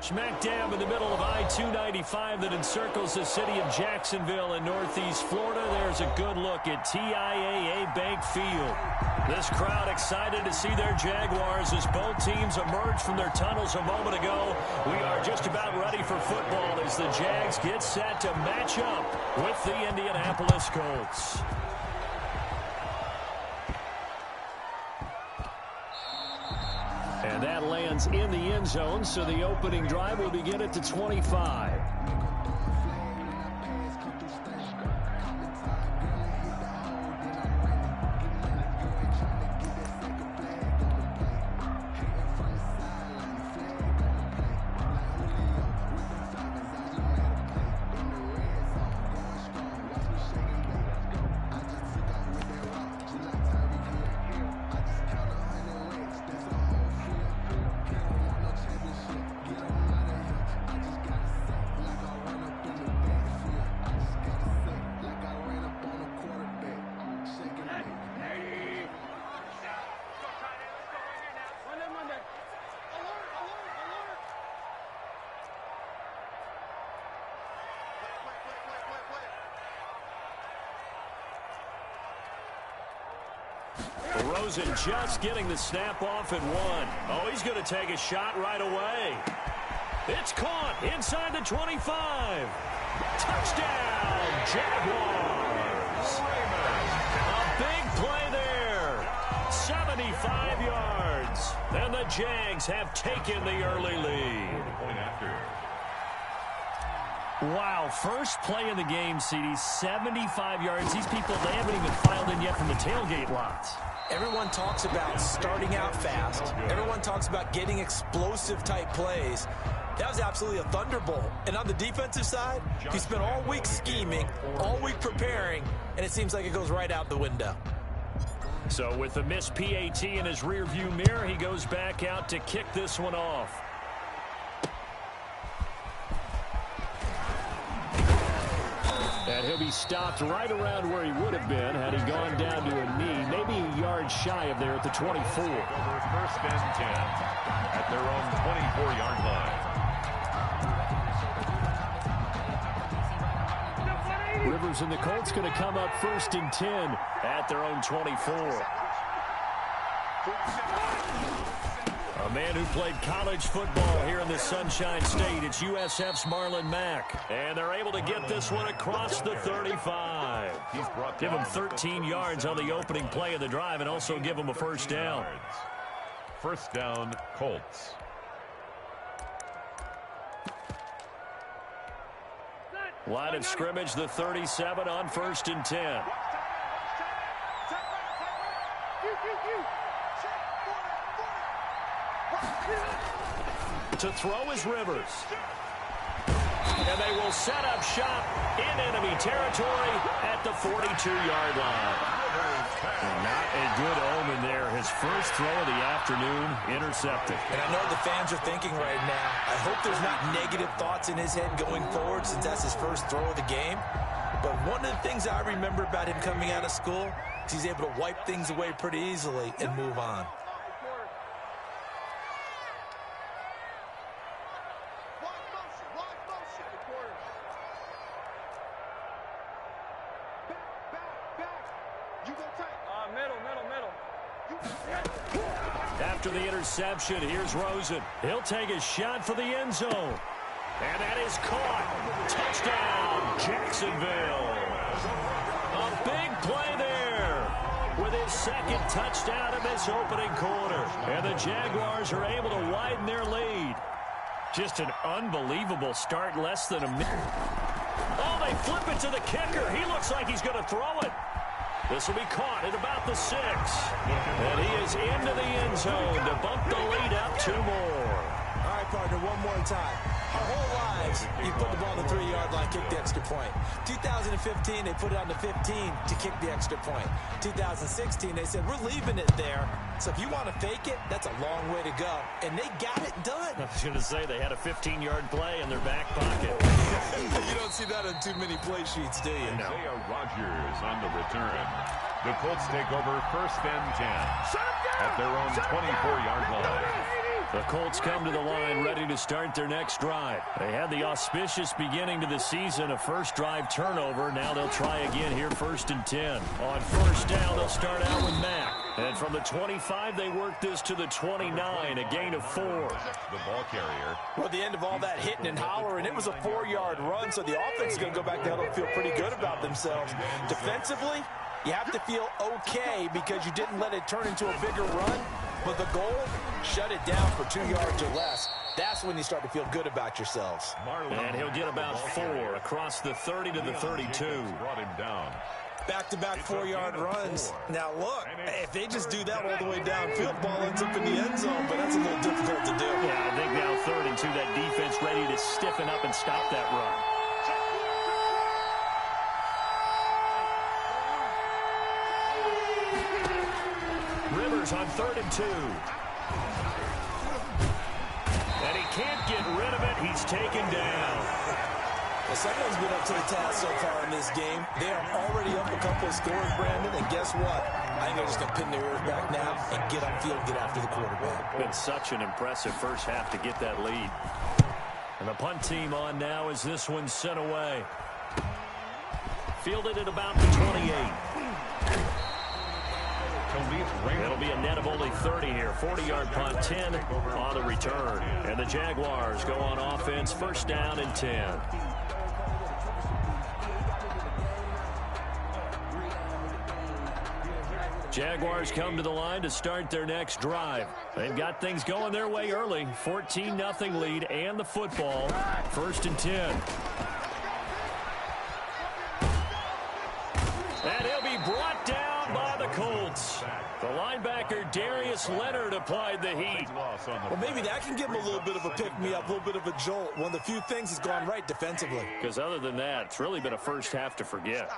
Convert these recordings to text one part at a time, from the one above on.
smack dab in the middle of I-295 that encircles the city of Jacksonville in northeast Florida. There's a good look at TIAA Bank Field. This crowd excited to see their Jaguars as both teams emerge from their tunnels a moment ago. We are just about ready for football as the Jags get set to match up with the Indianapolis Colts. And that lands in the end zone, so the opening drive will begin at the 25. Rosen just getting the snap off at 1. Oh, he's going to take a shot right away. It's caught inside the 25. Touchdown, Jaguars. A big play there. 75 yards. And the Jags have taken the early lead. Wow, first play in the game, CD, 75 yards. These people, they haven't even filed in yet from the tailgate lots. Everyone talks about starting out fast. Everyone talks about getting explosive-type plays. That was absolutely a thunderbolt. And on the defensive side, he spent all week scheming, all week preparing, and it seems like it goes right out the window. So with the missed PAT in his rearview mirror, he goes back out to kick this one off. And he'll be stopped right around where he would have been had he gone down to a knee, maybe a yard shy of there at the 24. First and 10 at their own 24-yard line. Rivers and the Colts going to come up first and 10 at their own 24. A man who played college football here in the Sunshine State. It's USF's Marlon Mack. And they're able to get this one across the 35. Give him 13 yards on the opening play of the drive and also give him a first down. First down, Colts. Line of scrimmage, the 37 on first and 10. To throw is Rivers. And they will set up shop in enemy territory at the 42-yard line. And not a good omen there. His first throw of the afternoon intercepted. And I know the fans are thinking right now, I hope there's not negative thoughts in his head going forward since that's his first throw of the game. But one of the things I remember about him coming out of school is he's able to wipe things away pretty easily and move on. After the interception, here's Rosen. He'll take a shot for the end zone. And that is caught. Touchdown, Jacksonville. A big play there with his second touchdown in this opening quarter. And the Jaguars are able to widen their lead. Just an unbelievable start, less than a minute. Oh, they flip it to the kicker. He looks like he's going to throw it. This will be caught at about the 6. And he is into the end zone to bump the lead up 2 more. All right, partner, one more time. Our whole lives, you put the ball on the 3-yard line, kick the extra point. 2015, they put it on the 15 to kick the extra point. 2016, they said, we're leaving it there. So if you want to fake it, that's a long way to go. And they got it done. I was going to say, they had a 15-yard play in their back pocket. You don't see that on too many play sheets, do you? No. Isaiah Rodgers on the return. The Colts take over first and 10 at their own 24-yard line. The Colts come to the line ready to start their next drive. They had the auspicious beginning to the season, a first drive turnover. Now they'll try again here, 1st and 10. On first down, they'll start out with Mack. And from the 25, they work this to the 29, a gain of 4. The ball carrier. Well, at the end of all that hitting and hollering, it was a 4-yard run, so the offense is going to go back down and feel pretty good about themselves. Defensively, you have to feel okay because you didn't let it turn into a bigger run. But the goal, shut it down for 2 yards or less. That's when you start to feel good about yourselves. And he'll get about 4 across the 30 to the 32. Brought him down. Back-to-back 4-yard runs. Now, look, if they just do that all the way downfield, ball ends up in the end zone, but that's a little difficult to do. Yeah, I think now 3rd and 2, that defense ready to stiffen up and stop that run. Rivers on 3rd and 2. And he can't get rid of it. He's taken down. Well, someone's been up to the task so far in this game. They are already up a couple of scores, Brandon, and guess what? I think they're just going to pin their ears back now and get upfield and get after the quarterback. Been such an impressive first half to get that lead. And the punt team on now as this one's sent away. Fielded at about the 28. It'll be a net of only 30 here. 40-yard punt, 10 on the return. And the Jaguars go on offense, 1st down and 10. Jaguars come to the line to start their next drive. They've got things going their way early. 14-0 lead and the football. 1st and 10. And he'll be brought down by the Colts. The linebacker, Darius Leonard, applied the heat. Well, maybe that can give him a little bit of a pick-me-up, a little bit of a jolt. One of the few things that's gone right defensively. Because other than that, it's really been a first half to forget.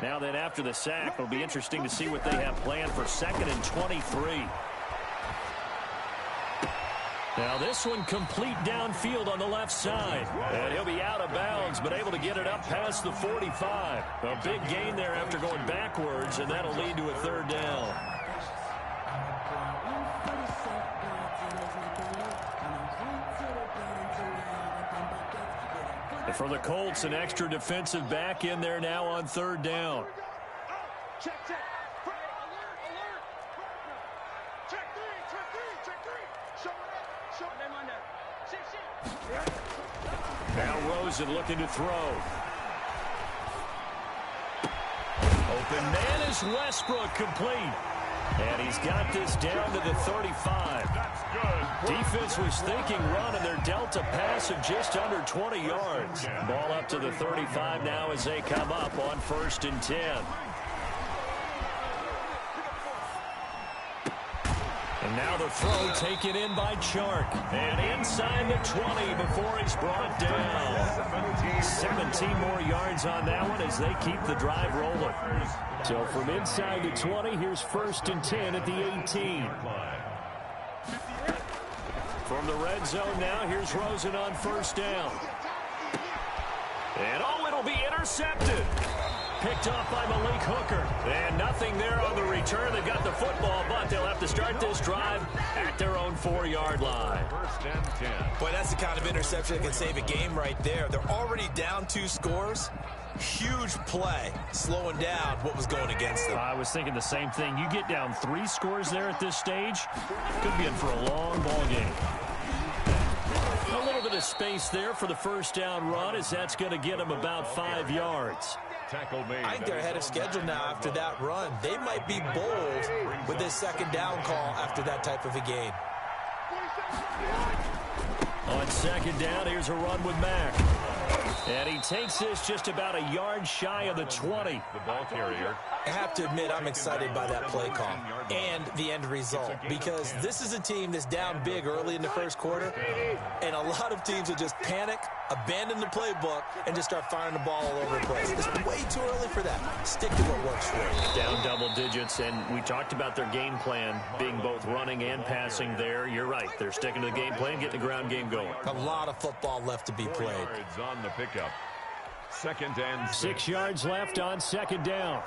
Now then, after the sack, it'll be interesting to see what they have planned for 2nd and 23. Now this one complete downfield on the left side. And he'll be out of bounds, but able to get it up past the 45. A big gain there after going backwards, and that'll lead to a 3rd down. And for the Colts, an extra defensive back in there now on 3rd down. Check. Alert. Check three. Show them on there. Sit. Now Rosen looking to throw. Open man is Westbrook, complete. And he's got this down to the 35. That's good. Defense was thinking run, and they're dealt a pass of just under 20 yards. Ball up to the 35 now as they come up on 1st and 10. And now the throw taken in by Chark. And inside the 20 before he's brought down. 17 more yards on that one as they keep the drive rolling. So from inside the 20, here's 1st and 10 at the 18. From the red zone now, here's Rosen on 1st down. And it'll be intercepted. Picked off by Malik Hooker. And nothing there on the return. They've got the football, but they'll have to start this drive at their own 4-yard line. 1st and 10. Boy, that's the kind of interception that can save a game right there. They're already down 2 scores. Huge play, slowing down what was going against them. I was thinking the same thing. You get down 3 scores there at this stage, could be in for a long ball game. A little bit of space there for the 1st down run, as that's going to get them about 5 yards. Tackle made. I think they're ahead of schedule now after that run. They might be bold with this 2nd down call after that type of a gain. On 2nd down, here's a run with Mack. And he takes this just about a yard shy of the 20. The ball carrier. I have to admit, I'm excited by that play call and the end result, because this is a team that's down big early in the 1st quarter, and a lot of teams will just panic, abandon the playbook, and just start firing the ball all over the place. It's way too early for that. Stick to what works for you. Down double digits, and we talked about their game plan being both running and passing there. You're right. They're sticking to the game plan, getting the ground game going. A lot of football left to be 4 played. yards on the pickup. 2nd and 6 yards left on 2nd down.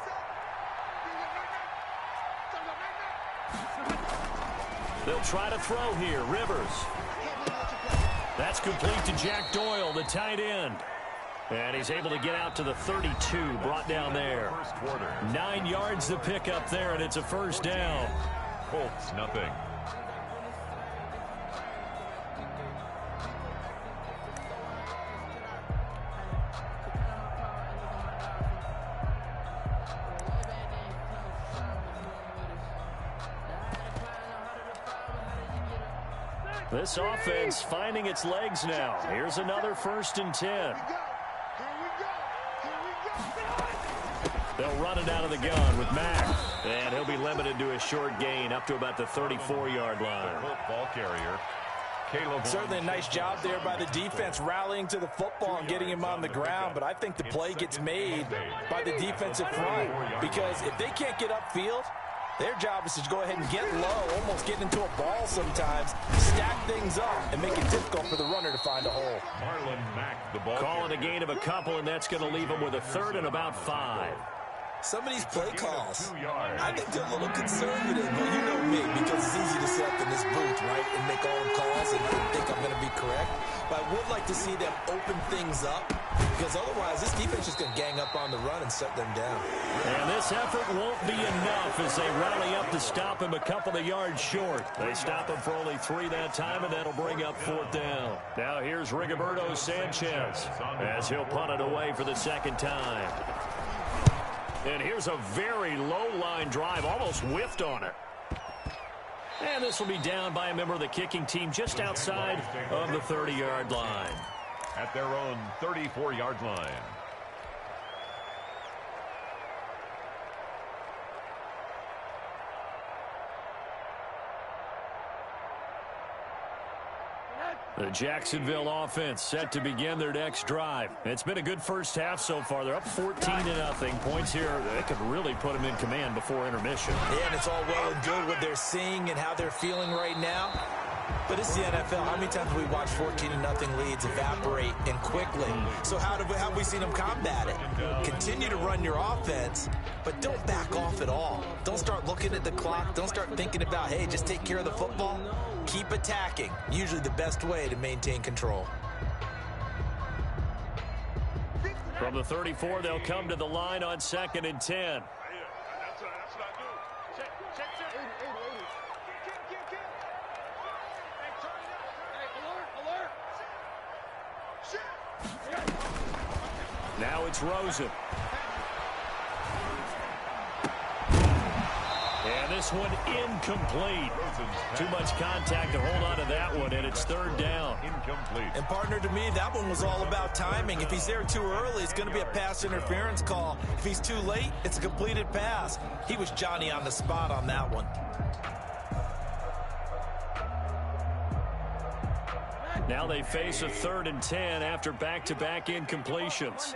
They'll try to throw here. Rivers. That's complete to Jack Doyle, the tight end. And he's able to get out to the 32, brought down there. 9 yards to pick up there, and it's a first down. Colts, nothing. This offense finding its legs now. Here's another 1st and 10. They'll run it out of the gun with Mack. And he'll be limited to a short gain up to about the 34-yard line. Ball carrier. Certainly a nice job there by the defense rallying to the football and getting him on the ground, but I think the play gets made by the defensive front because if they can't get upfield, their job is to go ahead and get low, almost get into a ball sometimes, stack things up, and make it difficult for the runner to find a hole. Marlon Mack, the ball calling a gain of a couple, and that's going to leave them with a 3rd and about 5. Some of these play calls, I think they're a little conservative, but you know me, because it's easy to sit up in this booth, right, and make all the calls and think I'm going to be correct. But I would like to see them open things up, because otherwise this defense is going to gang up on the run and shut them down. And this effort won't be enough as they rally up to stop him a couple of yards short. They stop him for only 3 that time, and that'll bring up 4th down. Now here's Rigoberto Sanchez as he'll punt it away for the 2nd time. And here's a very low-line drive, almost whiffed on it. And this will be down by a member of the kicking team just outside of the 30-yard line. At their own 34-yard line. The Jacksonville offense set to begin their next drive. It's been a good first half so far. They're up 14-0. Points here, they could really put them in command before intermission. Yeah, and it's all well and good what they're seeing and how they're feeling right now. But it's the NFL. How many times have we watched 14-0 leads evaporate and quickly? So how have we seen them combat it? Continue to run your offense, but don't back off at all. Don't start looking at the clock. Don't start thinking about, hey, just take care of the football. Keep attacking. Usually the best way to maintain control. From the 34, they'll come to the line on 2nd and 10. Now it's Rosen. And this one incomplete. Too much contact to hold on to that one, and it's 3rd down. Incomplete. And partner, to me, that one was all about timing. If he's there too early, it's going to be a pass interference call. If he's too late, it's a completed pass. He was Johnny on the spot on that one. Now they face a 3rd and 10 after back-to-back incompletions.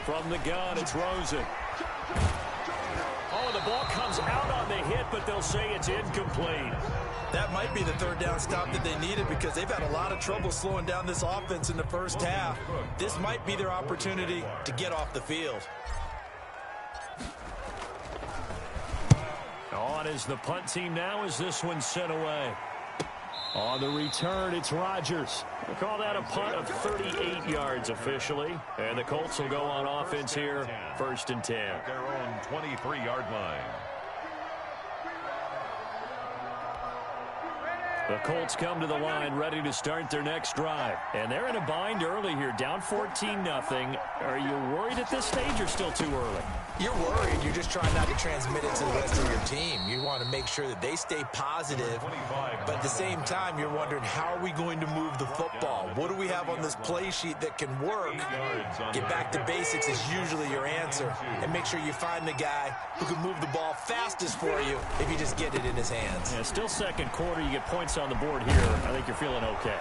From the gun, it's Rosen. Oh, the ball comes out on the hit, but they'll say it's incomplete. That might be the 3rd down stop that they needed because they've had a lot of trouble slowing down this offense in the first half. This might be their opportunity to get off the field. On is the punt team now as this one's sent away. On the return, it's Rodgers. We'll call that a punt of 38 yards officially. And the Colts will go on offense here, 1st and 10. At their own 23-yard line. The Colts come to the line ready to start their next drive. And they're in a bind early here, down 14-0. Are you worried at this stage or still too early? You're worried. You're just trying not to transmit it to the rest of your team. You want to make sure that they stay positive. But at the same time, you're wondering, how are we going to move the football? What do we have on this play sheet that can work? Get back to basics is usually your answer. And make sure you find the guy who can move the ball fastest for you if you just get it in his hands. Yeah, still 2nd quarter. You get points on the board here. I think you're feeling okay.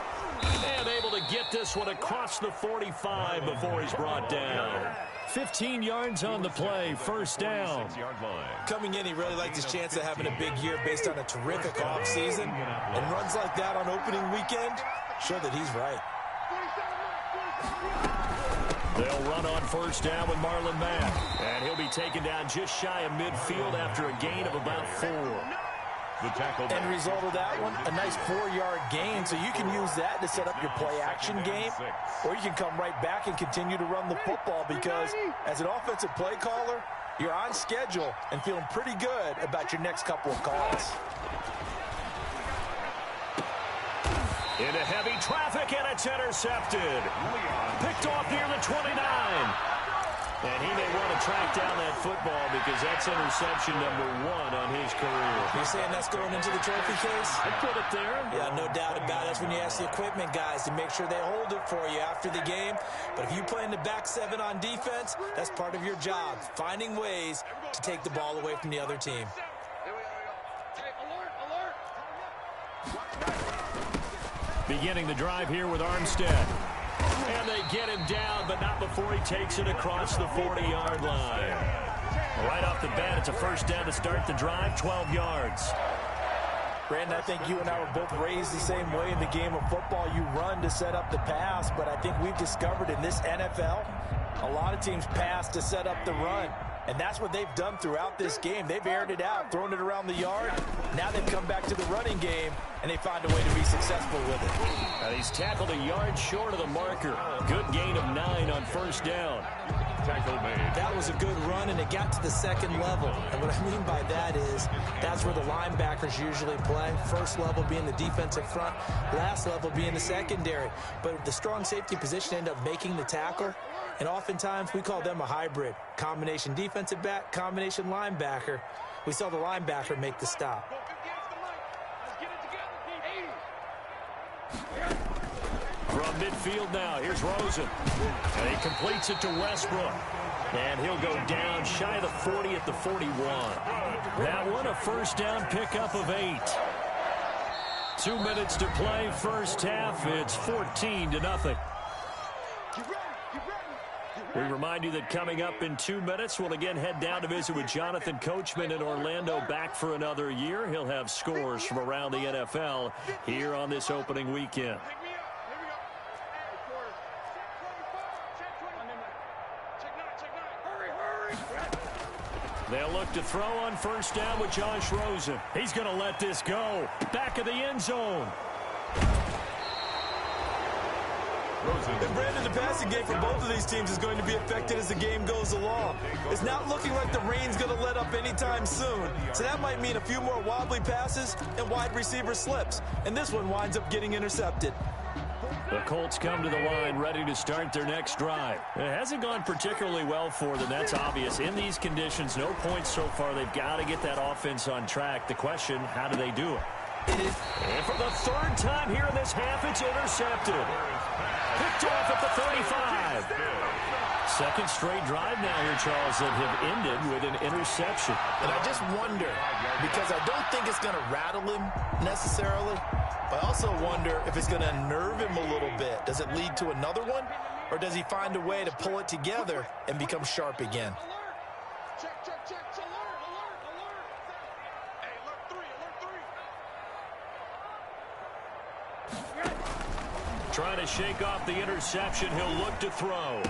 And able to get this one across the 45 before he's brought down. 15 yards on the play, first down. Coming in, he really liked his chance of having a big year based on a terrific offseason. And runs like that on opening weekend show that he's right. They'll run on first down with Marlon Mack. And he'll be taken down just shy of midfield after a gain of about 4. The tackle. End result of that one, a nice 4-yard gain, so you can use that to set up your play-action game, or you can come right back and continue to run the football because as an offensive play caller, you're on schedule and feeling pretty good about your next couple of calls. Into heavy traffic, and it's intercepted. Picked off near the 29. And he may want to track down that football because that's interception number 1 on his career. You're saying that's going into the trophy case? I'd put it there. Yeah, no doubt about it. That's when you ask the equipment guys to make sure they hold it for you after the game. But if you play in the back 7 on defense, that's part of your job, finding ways to take the ball away from the other team. Beginning the drive here with Armstead. And they get him down, but not before he takes it across the 40-yard line. Right off the bat, it's a first down to start the drive, 12 yards. Brandon, I think you and I were both raised the same way in the game of football. You run to set up the pass, but I think we've discovered in this NFL, a lot of teams pass to set up the run. And that's what they've done throughout this game. They've aired it out, thrown it around the yard. Now they've come back to the running game, and they find a way to be successful with it. He's tackled a yard short of the marker. Good gain of 9 on first down. Tackle made. That was a good run, and it got to the second level. And what I mean by that is that's where the linebackers usually play. First level being the defensive front, last level being the secondary. But the strong safety position ended up making the tackle. And oftentimes we call them a hybrid. Combination defensive back, combination linebacker. We saw the linebacker make the stop. From midfield now, here's Rosen. And he completes it to Westbrook. And he'll go down shy of the 40 at the 41. That one, a first down pickup of 8. 2 minutes to play, first half. It's 14-0. We remind you that coming up in 2 minutes, we'll again head down to visit with Jonathan Coachman in Orlando, back for another year. He'll have scores from around the NFL here on this opening weekend. They'll look to throw on first down with Josh Rosen. He's going to let this go. Back of the end zone. And Brandon, the passing game for both of these teams is going to be affected as the game goes along. It's not looking like the rain's going to let up anytime soon. So that might mean a few more wobbly passes and wide receiver slips. And this one winds up getting intercepted. The Colts come to the line ready to start their next drive. It hasn't gone particularly well for them. That's obvious. In these conditions, no points so far. They've got to get that offense on track. The question, how do they do it? And for the 3rd time here in this half, it's intercepted. Picked off at the 35. Second straight drive now here, Charles, that have ended with an interception. And I just wonder, because I don't think it's going to rattle him necessarily, but I also wonder if it's going to unnerve him a little bit. Does it lead to another one, or does he find a way to pull it together and become sharp again? Trying to shake off the interception. He'll look to throw.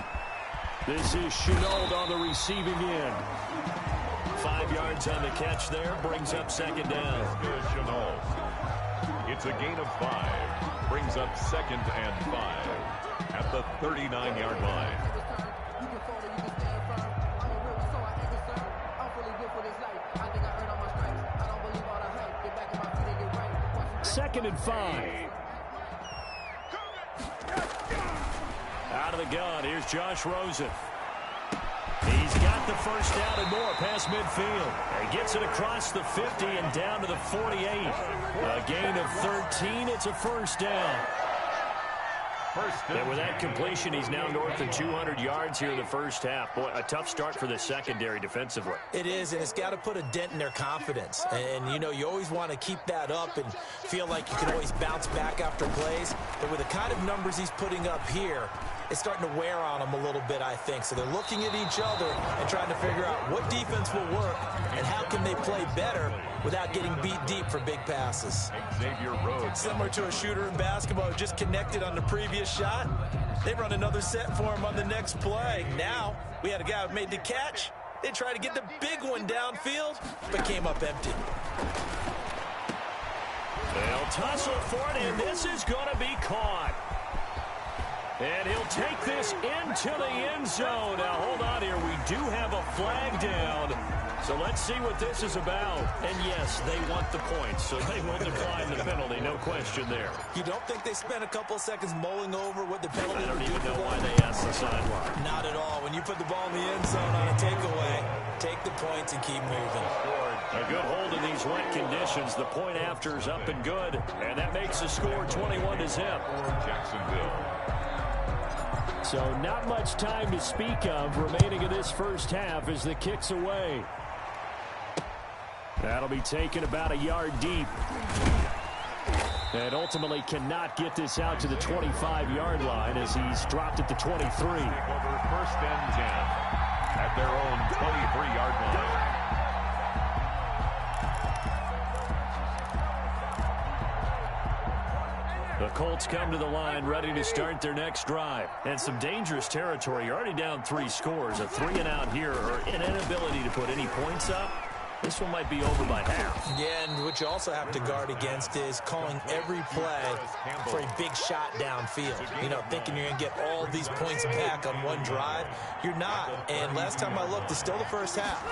This is Chenault on the receiving end. 5 yards on the catch there. Brings up second down. Good, Chenault. It's a gain of 5. Brings up 2nd and 5 at the 39-yard line. 2nd and 5. Out of the gun, here's Josh Rosen. He's got the first down and more past midfield. He gets it across the 50 and down to the 48. A gain of 13, it's a first down. And with that completion, he's now north of 200 yards here in the first half. Boy, a tough start for the secondary defensively. It is, and it's got to put a dent in their confidence. And, you know, you always want to keep that up and feel like you can always bounce back after plays. But with the kind of numbers he's putting up here, is starting to wear on them a little bit, I think. So they're looking at each other and trying to figure out what defense will work and how can they play better without getting beat deep for big passes. Xavier Rhodes. Similar to a shooter in basketball who just connected on the previous shot. They run another set for him on the next play. Now, we had a guy who made the catch. They tried to get the big one downfield, but came up empty. They'll tussle for it, and this is going to be caught. And he'll take this into the end zone. Now, hold on here. We do have a flag down. So let's see what this is about. And, yes, they want the points, so they will decline the penalty. No question there. You don't think they spent a couple seconds mulling over what the penalty I don't would do even for know them? why they asked the sideline. Not at all. When you put the ball in the end zone on a takeaway, take the points and keep moving. A good hold in these wet conditions. The point after is up and good. And that makes the score 21-0. Jacksonville. So not much time to speak of remaining in this first half as the kick's away. That'll be taken about a yard deep. And ultimately cannot get this out to the 25-yard line as he's dropped at the 23. Over 1st and 10 at their own 23-yard line. The Colts come to the line ready to start their next drive. And some dangerous territory. You're already down 3 scores. A 3-and-out here or an inability to put any points up. This one might be over by half. Yeah, and what you also have to guard against is calling every play for a big shot downfield. You know, thinking you're going to get all these points back on one drive. You're not. And last time I looked, it's still the first half.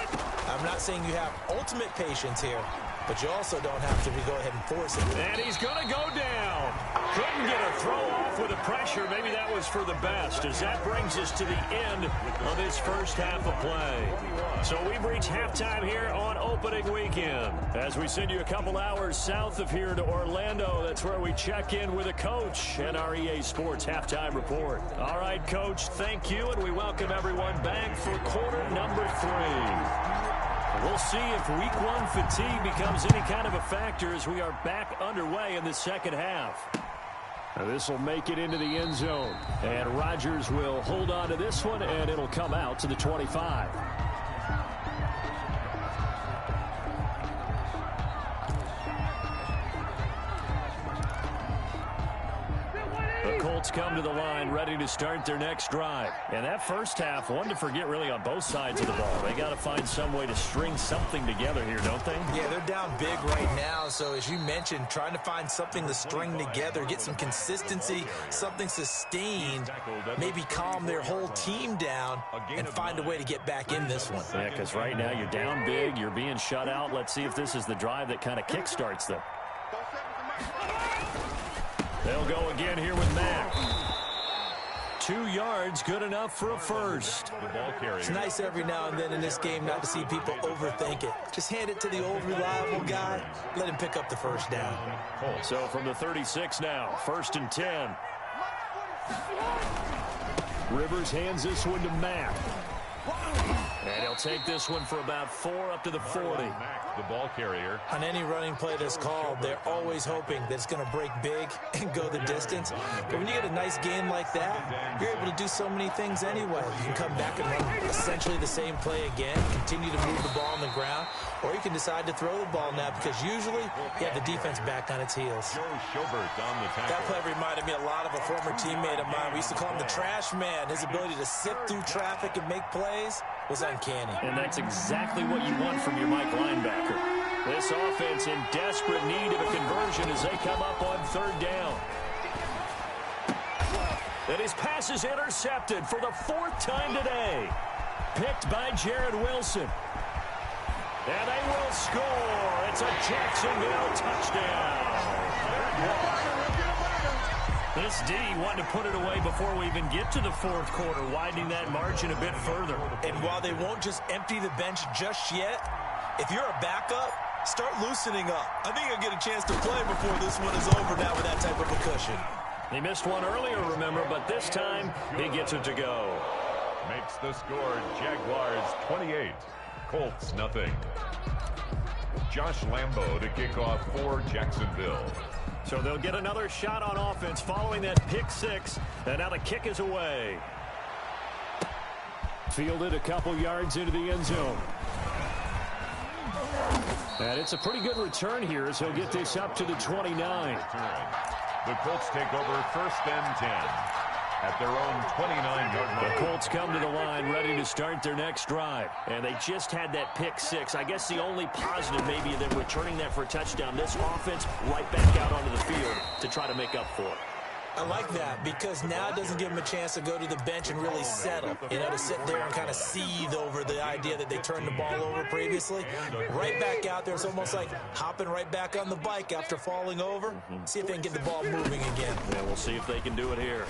I'm not saying you have ultimate patience here, but you also don't have to go ahead and force it. And he's going to go down. Couldn't get a throw off with the pressure. Maybe that was for the best, as that brings us to the end of this first half of play. So we've reached halftime here on opening weekend. As we send you a couple hours south of here to Orlando, that's where we check in with a coach and our EA Sports halftime report. All right, Coach, thank you, and we welcome everyone back for quarter number 3. We'll see if week 1 fatigue becomes any kind of a factor as we are back underway in the second half. Now this will make it into the end zone. And Rodgers will hold on to this one, and it'll come out to the 25. The Colts come to the line ready to start their next drive. And that first half, one to forget really on both sides of the ball. They got to find some way to string something together here, don't they? Yeah, they're down big right now. So as you mentioned, trying to find something to string together, get some consistency, something sustained, maybe calm their whole team down and find a way to get back in this one. Yeah, because right now you're down big, you're being shut out. Let's see if this is the drive that kind of kickstarts them. They'll go again here with Mack. 2 yards, good enough for a first. The ball carrier. It's nice every now and then in this game not to see people overthink it. Just hand it to the old reliable guy. Let him pick up the first down. So from the 36 now, 1st and 10. Rivers hands this one to Mack. And he'll take this one for about 4 up to the 40. The ball carrier. On any running play that's called, they're always hoping that it's going to break big and go the distance. But when you get a nice game like that, you're able to do so many things anyway. You can come back and run essentially the same play again, continue to move the ball on the ground, or you can decide to throw the ball now because usually you have the defense back on its heels. Joe Schobert on the tackle. That play reminded me a lot of a former teammate of mine. We used to call him the trash man. His ability to sift through traffic and make plays was uncanny. And that's exactly what you want from your Mike linebacker. This offense in desperate need of a conversion as they come up on 3rd down. And his pass is intercepted for the 4th time today. Picked by Jared Wilson. And they will score. It's a Jacksonville touchdown. This D wanted to put it away before we even get to the 4th quarter, widening that margin a bit further. And while they won't just empty the bench just yet, if you're a backup, start loosening up. I think you'll get a chance to play before this one is over now with that type of a cushion. They missed one earlier, remember, but this time he gets it to go. Makes the score Jaguars 28, Colts nothing. Josh Lambo to kick off for Jacksonville. So they'll get another shot on offense following that pick six. And now the kick is away. Fielded a couple yards into the end zone. And it's a pretty good return here as he'll get this up to the 29. The Colts take over 1st and 10 at their own 29-yard line. The Colts come to the line ready to start their next drive. And they just had that pick six. I guess the only positive maybe of them returning that for a touchdown. This offense right back out onto the field to try to make up for it. I like that because now it doesn't give them a chance to go to the bench and really settle. You know, to sit there and kind of seethe over the idea that they turned the ball over previously. Right back out there. It's almost like hopping right back on the bike after falling over. See if they can get the ball moving again. Yeah, we'll see if they can do it here.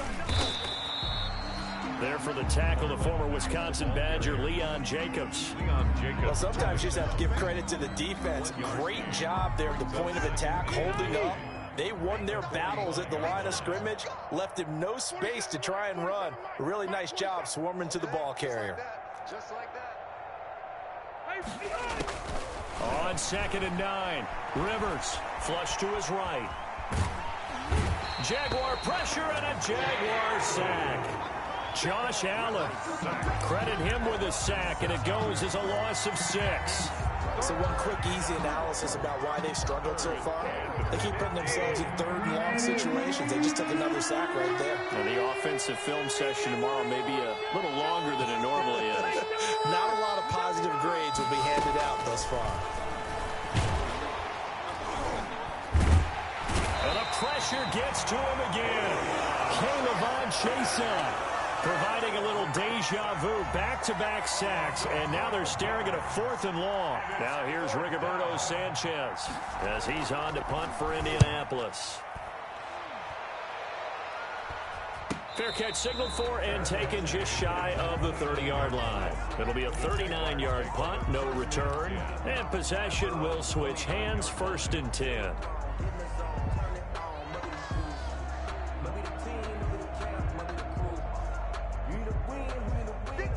There for the tackle, the former Wisconsin Badger, Leon Jacobs. Well, sometimes you just have to give credit to the defense. Great job there at the point of attack, holding up. They won their battles at the line of scrimmage, left him no space to try and run. A really nice job swarming to the ball carrier. Just like that. On 2nd and 9, Rivers flush to his right. Jaguar pressure and a Jaguar sack. Josh Allen, credit him with a sack, and it goes as a loss of 6. So one quick, easy analysis about why they've struggled so far. They keep putting themselves in 3rd and long situations. They just took another sack right there. And the offensive film session tomorrow may be a little longer than it normally is. Not a lot of positive grades will be handed out thus far. And the pressure gets to him again. K'Lavon Chaisson providing a little deja vu, back-to-back sacks, and now they're staring at a 4th and long. Now here's Rigoberto Sanchez as he's on to punt for Indianapolis. Fair catch signaled for and taken just shy of the 30-yard line. It'll be a 39-yard punt, no return, and possession will switch hands, 1st and 10.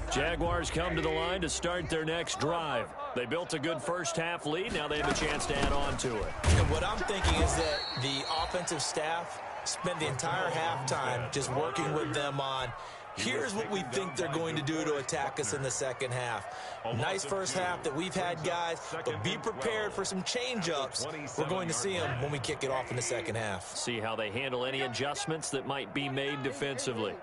Jaguars come to the line to start their next drive. They built a good first-half lead. Now they have a chance to add on to it. And what I'm thinking is that the offensive staff spent the entire halftime just working with them on, here's what we think they're going to do to attack us in the second half. Nice first half that we've had, guys, but be prepared for some change-ups. We're going to see them when we kick it off in the second half. See how they handle any adjustments that might be made defensively.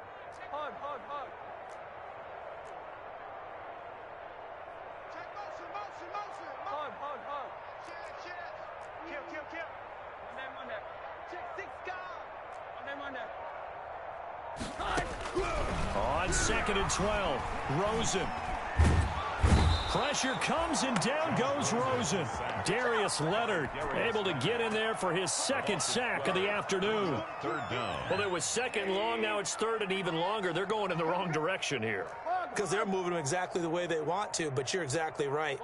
On 2nd and 12, Rosen. Pressure comes and down goes Rosen. Darius Leonard able to get in there for his 2nd sack of the afternoon. 3rd down. Well, it was 2nd long, now it's 3rd and even longer. They're going in the wrong direction here. Because they're moving them exactly the way they want to, but you're exactly right.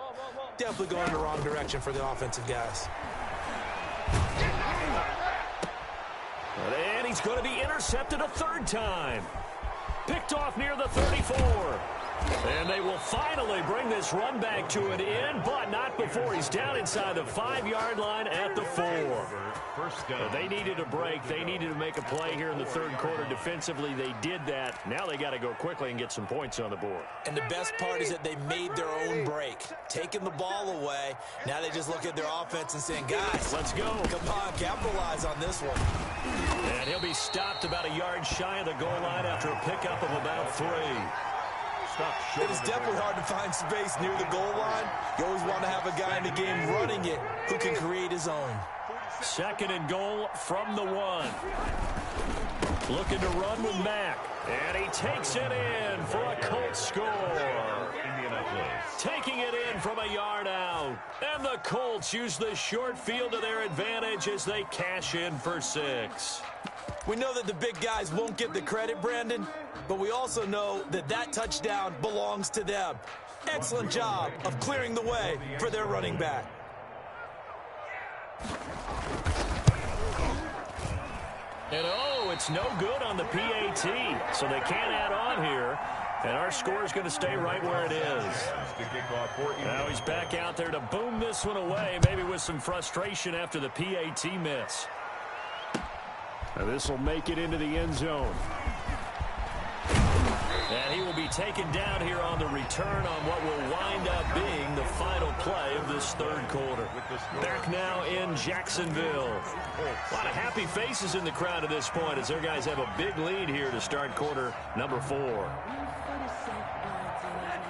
Definitely going in the wrong direction for the offensive guys. And he's going to be intercepted a 3rd time. Picked off near the 34. And they will finally bring this run back to an end, but not before he's down inside the 5-yard line at the 4. First down. They needed a break. They needed to make a play here in the 3rd quarter defensively. They did that. Now they got to go quickly and get some points on the board. And the best part is that they made their own break, taking the ball away. Now they just look at their offense and saying, guys, let's go. Come on, capitalize on this one. And he'll be stopped about a yard shy of the goal line after a pickup of about 3. It is definitely hard to find space near the goal line. You always want to have a guy in the game running it who can create his own. 2nd and goal from the 1. Looking to run with Mack. And he takes it in for a Colts score. Taking it in from a yard out. And the Colts use the short field to their advantage as they cash in for 6. We know that the big guys won't get the credit, Brandon, but we also know that that touchdown belongs to them. Excellent job of clearing the way for their running back. And it's no good on the PAT, so they can't add on here. And our score is going to stay right where it is. Now he's back out there to boom this one away, maybe with some frustration after the PAT miss. This will make it into the end zone. And he will be taken down here on the return on what will wind up being the final play of this third quarter. Back now in Jacksonville. A lot of happy faces in the crowd at this point as their guys have a big lead here to start quarter number 4.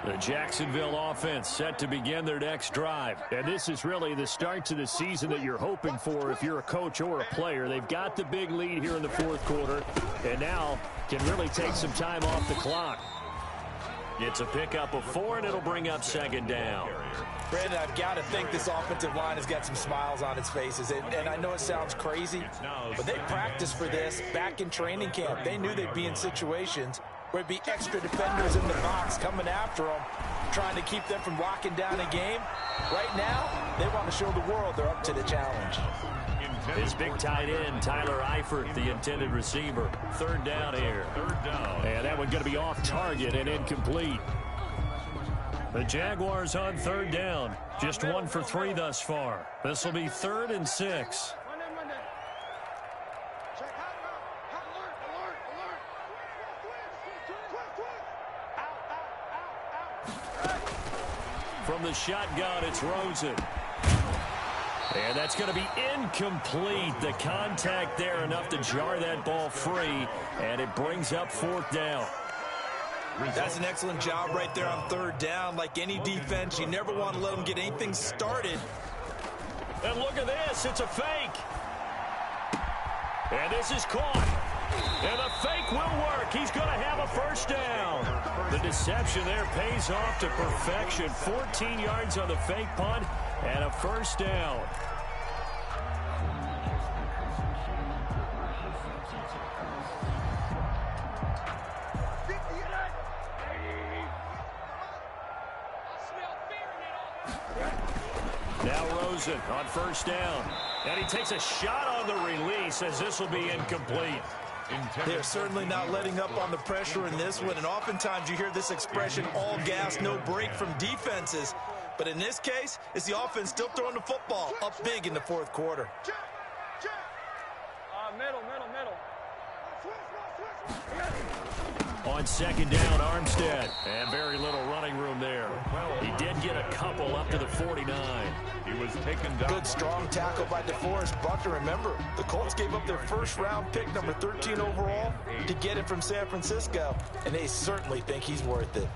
The Jacksonville offense set to begin their next drive. And this is really the start to the season that you're hoping for if you're a coach or a player. They've got the big lead here in the fourth quarter and now can really take some time off the clock. It's a pickup of 4, and it'll bring up second down. Brandon, I've got to think this offensive line has got some smiles on its faces. And I know it sounds crazy, but they practiced for this back in training camp. They knew they'd be in situations where it'd be extra defenders in the box coming after them, trying to keep them from locking down a game. Right now, they want to show the world they're up to the challenge. His big tight end, Tyler Eifert, the intended receiver. Third down here. And that one going to be off target and incomplete. The Jaguars on third down. Just 1 for 3 thus far. This will be 3rd and 6. From the shotgun, it's Rosen. And that's going to be incomplete. The contact there enough to jar that ball free, and it brings up 4th down. That's an excellent job right there on 3rd down. Like any defense, you never want to let them get anything started. And look at this. It's a fake. And this is caught. And the fake will work. He's going to have a first down. The deception there pays off to perfection. 14 yards on the fake punt and a first down. Now Rosen on first down. And he takes a shot on the release as this will be incomplete. They're certainly not letting up on the pressure in this one, and oftentimes you hear this expression, all gas, no break from defenses. But in this case, it's the offense still throwing the football up big in the fourth quarter. Middle. On second down, Armstead. And very little running room there. He did get a couple up to the 49. He was taken down. Good strong tackle by DeForest Buckner. Remember, the Colts gave up their first-round pick, number 13 overall, to get it from San Francisco, and they certainly think he's worth it.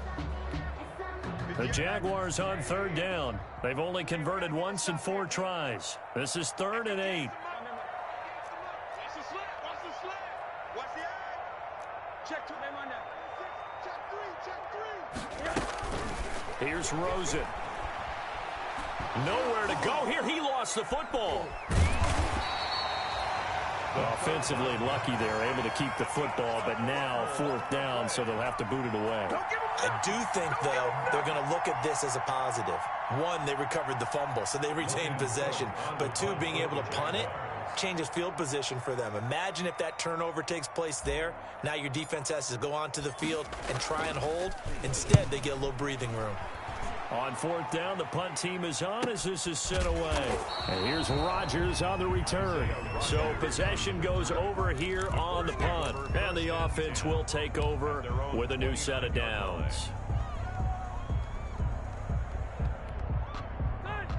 The Jaguars on third down. They've only converted once in 4 tries. This is 3rd and 8. Here's Rosen. Nowhere to go here. He lost the football. Offensively lucky they're able to keep the football, but now 4th down, so they'll have to boot it away. I do think, though, they're going to look at this as a positive. 1, they recovered the fumble, so they retained possession. But 2, being able to punt it changes field position for them. Imagine if that turnover takes place there. Now your defense has to go onto the field and try and hold. Instead, they get a little breathing room. On 4th down, the punt team is on as this is sent away. And here's Rodgers on the return. So possession goes over here on the punt. And the offense will take over with a new set of downs.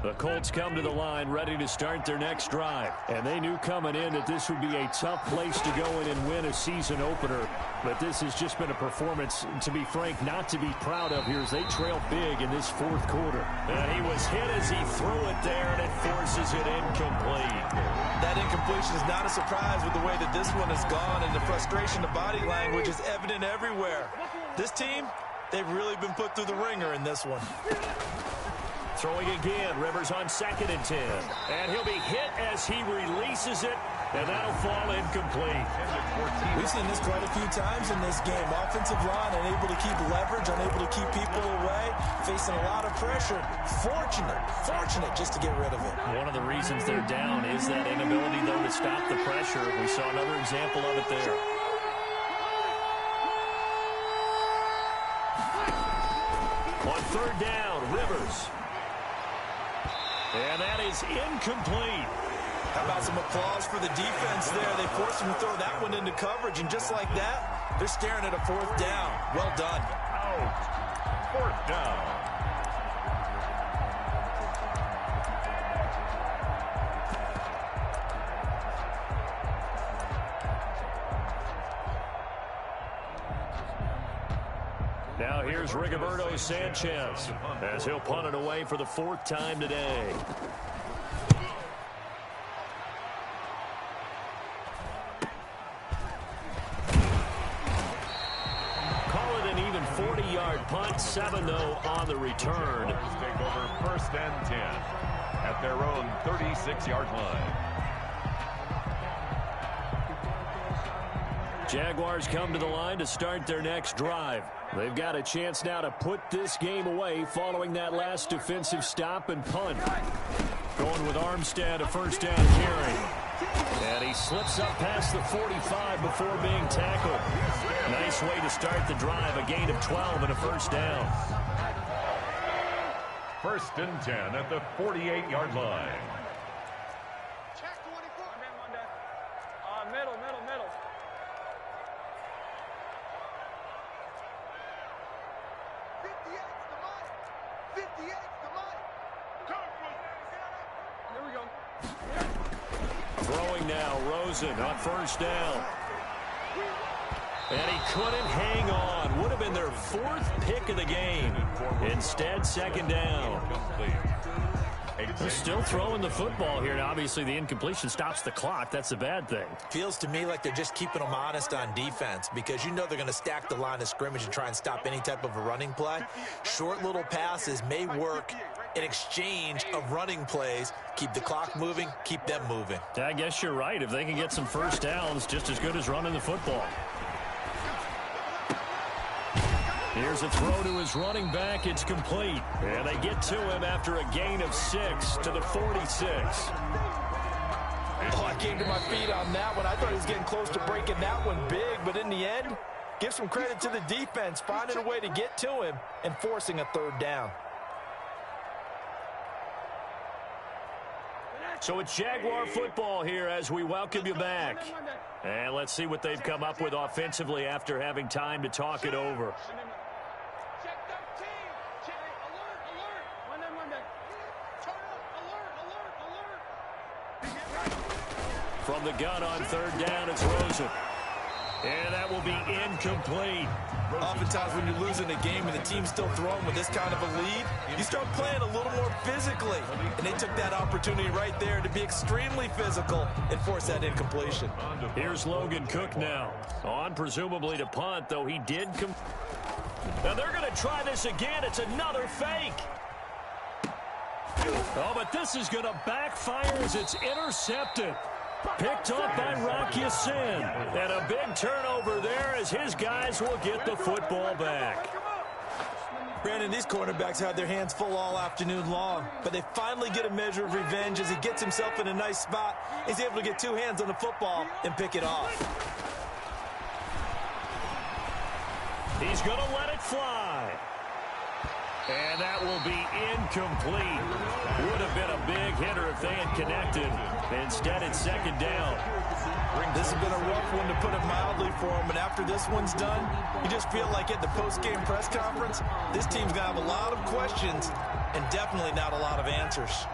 The Colts come to the line ready to start their next drive. And they knew coming in that this would be a tough place to go in and win a season opener. But this has just been a performance, to be frank, not to be proud of here as they trail big in this 4th quarter. And he was hit as he threw it there, and it forces it incomplete. That incompletion is not a surprise with the way that this one has gone, and the frustration of body language is evident everywhere. This team, they've really been put through the ringer in this one. Throwing again, Rivers on 2nd and 10. And he'll be hit as he releases it, and that'll fall incomplete. We've seen this quite a few times in this game. Offensive line unable to keep leverage, unable to keep people away, facing a lot of pressure. Fortunate just to get rid of it. One of the reasons they're down is that inability, though, to stop the pressure. We saw another example of it there. On 3rd down, Rivers. And that is incomplete. How about some applause for the defense there? They forced him to throw that one into coverage, and just like that, they're staring at a 4th down. Well done. Out. 4th down. Now here's Rigoberto Sanchez as he'll punt it away for the 4th time today. Call it an even 40-yard punt, 7-0 on the return. Take over 1st and 10 at their own 36-yard line. Jaguars come to the line to start their next drive. They've got a chance now to put this game away following that last defensive stop and punt. Going with Armstead, a 1st down carry. And he slips up past the 45 before being tackled. Nice way to start the drive, a gain of 12 and a 1st down. 1st and 10 at the 48-yard line. Check 24. Middle. 58's the money. Here we go. Throwing now, Rosen on 1st down. And he couldn't hang on. Would have been their 4th pick of the game. Instead, 2nd down. They're still throwing the football here. Now, obviously, the incompletion stops the clock. That's a bad thing. Feels to me like they're just keeping them honest on defense because you know they're going to stack the line of scrimmage and try and stop any type of a running play. Short little passes may work in exchange of running plays. Keep the clock moving, keep them moving. I guess you're right. If they can get some 1st downs, just as good as running the football. Here's a throw to his running back. It's complete. And they get to him after a gain of 6 to the 46. Oh, I came to my feet on that one. I thought he was getting close to breaking that one big, but in the end, give some credit to the defense, finding a way to get to him and forcing a 3rd down. So it's Jaguar football here as we welcome you back. And let's see what they've come up with offensively after having time to talk it over. Check 13. Check. Alert. Monday. Turn up. Alert. From the gun on 3rd down, it's Rosen. And that will be incomplete. Oftentimes when you're losing a game and the team's still throwing with this kind of a lead, you start playing a little more physically. And they took that opportunity right there to be extremely physical and force that incompletion. Here's Logan Cook now. On presumably to punt, though he did come. Now they're going to try this again. It's another fake. Oh, but this is going to backfire as it's intercepted. Picked off by Rock Ya-Sin. And a big turnover there as his guys will get the football back. Brandon, these cornerbacks had their hands full all afternoon long, but they finally get a measure of revenge as he gets himself in a nice spot. He's able to get 2 hands on the football and pick it off. He's going to let it fly. And that will be incomplete. Would have been a big hitter if they had connected. Instead, it's 2nd down. This has been a rough one, to put it mildly, for him. And after this one's done, you just feel like at the post-game press conference, this team's going to have a lot of questions and definitely not a lot of answers.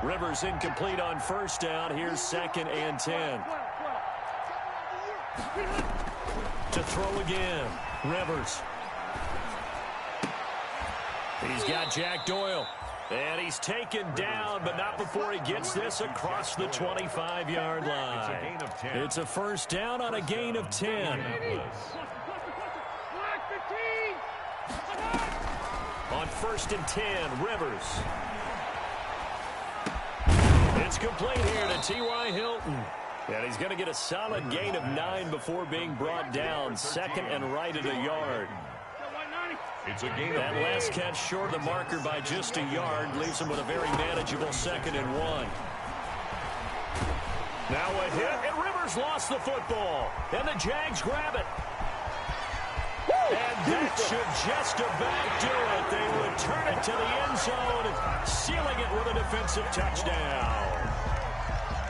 Rivers incomplete on 1st down. Here's 2nd and 10. To throw again. Rivers. He's got Jack Doyle. And he's taken down, but not before he gets this across the 25-yard line. It's a 1st down on a gain of 10. On 1st and 10, Rivers. It's complete here to T.Y. Hilton. And he's going to get a solid gain of 9 before being brought down. 2nd and right at a yard. It's a gain of that last catch short of the marker by just a yard leaves him with a very manageable 2nd and 1. Now a hit, and Rivers lost the football. And the Jags grab it. And that should just about do it. They return it to the end zone, sealing it with a defensive touchdown.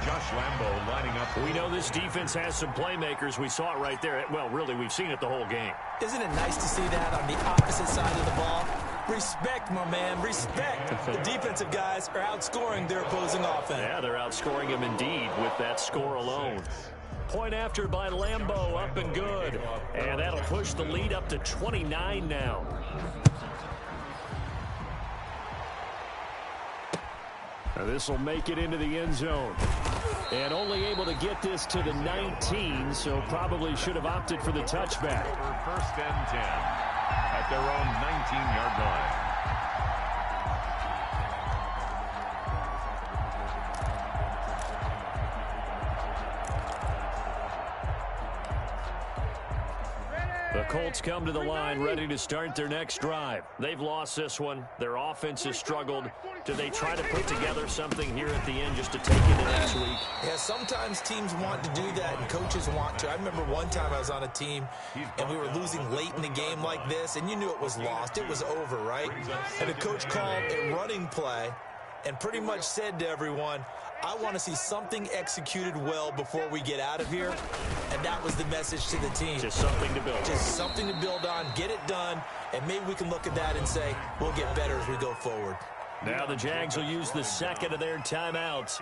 Josh Lambo lining up. We know this defense has some playmakers. We saw it right there. Well, really, we've seen it the whole game. Isn't it nice to see that on the opposite side of the ball? Respect, my man, respect. The defensive guys are outscoring their opposing offense. Yeah, they're outscoring them indeed with that score alone. Point after by Lambo, up and good. And that'll push the lead up to 29 now. This will make it into the end zone. And only able to get this to the 19, so probably should have opted for the touchback. First and 10 at their own 19-yard line. The Colts come to the line ready to start their next drive. They've lost this one. Their offense has struggled. Do they try to put together something here at the end just to take into next week? Yeah, sometimes teams want to do that and coaches want to. I remember one time I was on a team and we were losing late in the game like this, and you knew it was lost. It was over, right? And the coach called a running play and pretty much said to everyone, I want to see something executed well before we get out of here. And that was the message to the team. Just something to build on. Just something to build on, get it done, and maybe we can look at that and say, we'll get better as we go forward. Now the Jags will use the second of their timeouts.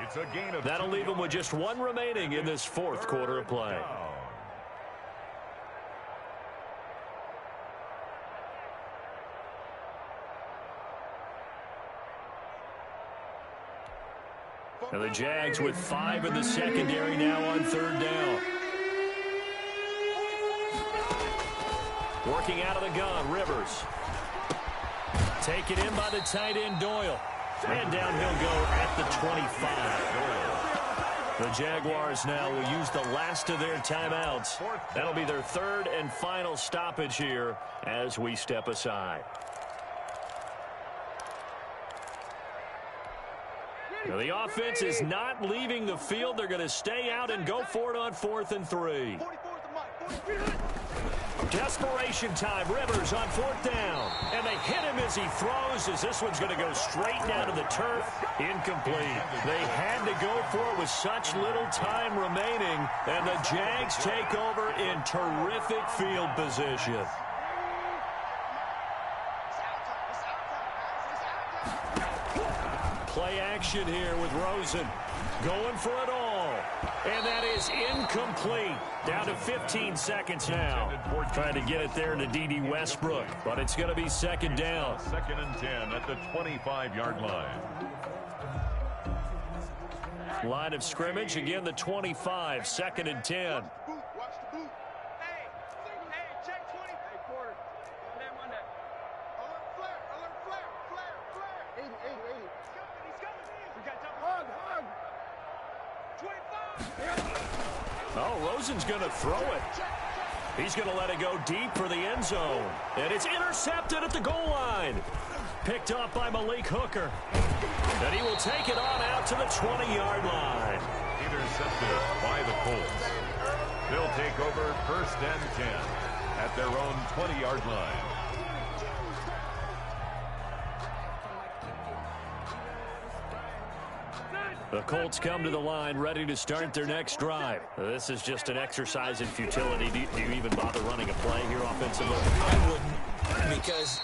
That'll leave them with just one remaining in this fourth quarter of play. And the Jags with 5 in the secondary now on third down. Working out of the gun, Rivers. Taken in by the tight end, Doyle. And down he'll go at the 25. The Jaguars now will use the last of their timeouts. That'll be their third and final stoppage here as we step aside. Now the offense is not leaving the field. They're going to stay out and go for it on 4th and 3. Desperation time. Rivers on 4th down. And they hit him as he throws, as this one's going to go straight down to the turf. Incomplete. They had to go for it with such little time remaining. And the Jags take over in terrific field position. Play action here with Rosen. Going for it all. And that is incomplete. Down to 15 seconds now. Trying to get it there to D.D. Westbrook. But it's going to be second down. Second and 10 at the 25-yard line. Line of scrimmage. Again, the 25. Second and 10. Oh, Rosen's going to throw it. He's going to let it go deep for the end zone. And it's intercepted at the goal line. Picked up by Malik Hooker. And he will take it on out to the 20-yard line. Intercepted by the Colts. They'll take over first and 10 at their own 20-yard line. The Colts come to the line ready to start their next drive. This is just an exercise in futility. Do you even bother running a play here offensively? I wouldn't, because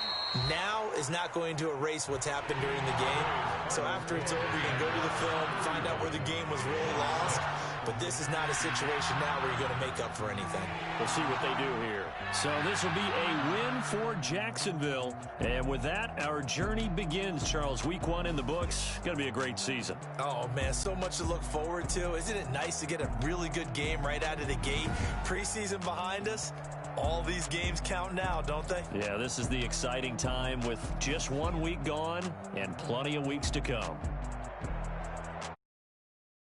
now is not going to erase what's happened during the game. So after it's over, you can go to the film, find out where the game was really lost. But this is not a situation now where you're going to make up for anything. We'll see what they do here. So this will be a win for Jacksonville. And with that, our journey begins, Charles. Week 1 in the books. Going to be a great season. Oh, man, so much to look forward to. Isn't it nice to get a really good game right out of the gate? Preseason behind us. All these games count now, don't they? Yeah, this is the exciting time with just 1 week gone and plenty of weeks to come.